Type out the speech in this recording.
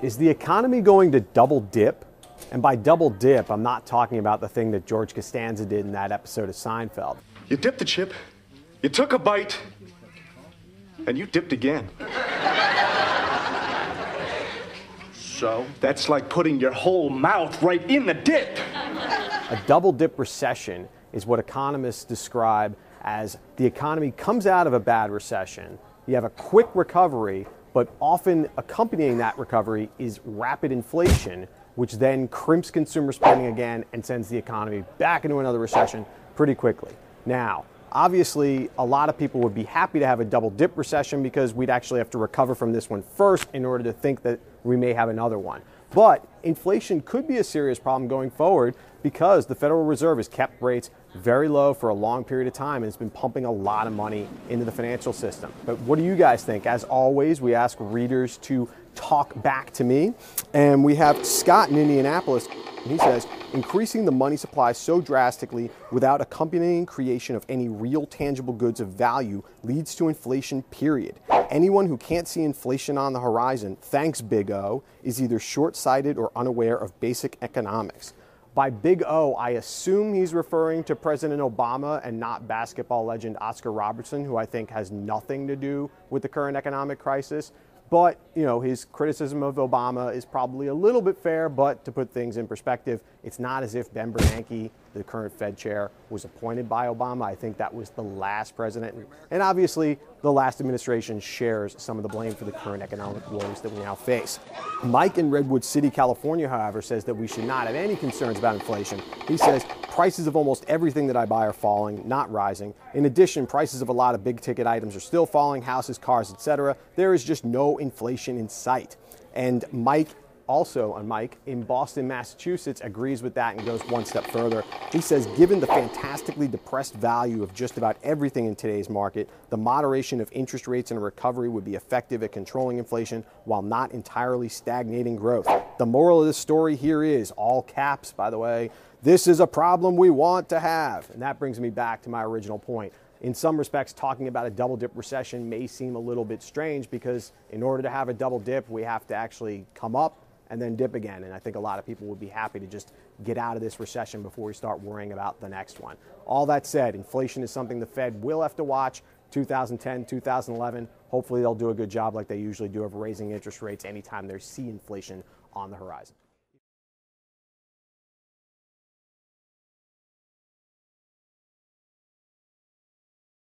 Is the economy going to double dip? And by double dip, I'm not talking about the thing that George Costanza did in that episode of Seinfeld. You dipped the chip, you took a bite, and you dipped again. So? That's like putting your whole mouth right in the dip. A double dip recession is what economists describe as the economy comes out of a bad recession. You have a quick recovery, but often accompanying that recovery is rapid inflation, which then crimps consumer spending again and sends the economy back into another recession pretty quickly. Now, obviously, a lot of people would be happy to have a double dip recession because we'd actually have to recover from this one first in order to think that we may have another one. But inflation could be a serious problem going forward because the Federal Reserve has kept rates very low for a long period of time and it's been pumping a lot of money into the financial system. But what do you guys think? As always, we ask readers to talk back to me. And we have Scott in Indianapolis. He says, increasing the money supply so drastically without accompanying creation of any real tangible goods of value leads to inflation, period. Anyone who can't see inflation on the horizon, thanks Big O, is either short-sighted or unaware of basic economics. By Big O, I assume he's referring to President Obama and not basketball legend Oscar Robertson, who I think has nothing to do with the current economic crisis. But, you know, his criticism of Obama is probably a little bit fair, but to put things in perspective, it's not as if Ben Bernanke, the current Fed chair, was appointed by Obama. I think that was the last president. And obviously, the last administration shares some of the blame for the current economic woes that we now face. Mike in Redwood City, California, however, says that we should not have any concerns about inflation. He says, prices of almost everything that I buy are falling, not rising. In addition, prices of a lot of big ticket items are still falling, houses, cars, etc. There is just no inflation in sight. And Mike in Boston, Massachusetts, agrees with that and goes one step further. He says, given the fantastically depressed value of just about everything in today's market, the moderation of interest rates and a recovery would be effective at controlling inflation while not entirely stagnating growth. The moral of this story here is, all caps, by the way, this is a problem we want to have. And that brings me back to my original point. In some respects, talking about a double dip recession may seem a little bit strange because in order to have a double dip, we have to actually come up and then dip again. And I think a lot of people would be happy to just get out of this recession before we start worrying about the next one. All that said, inflation is something the Fed will have to watch. 2010, 2011, hopefully they'll do a good job like they usually do of raising interest rates anytime they see inflation on the horizon.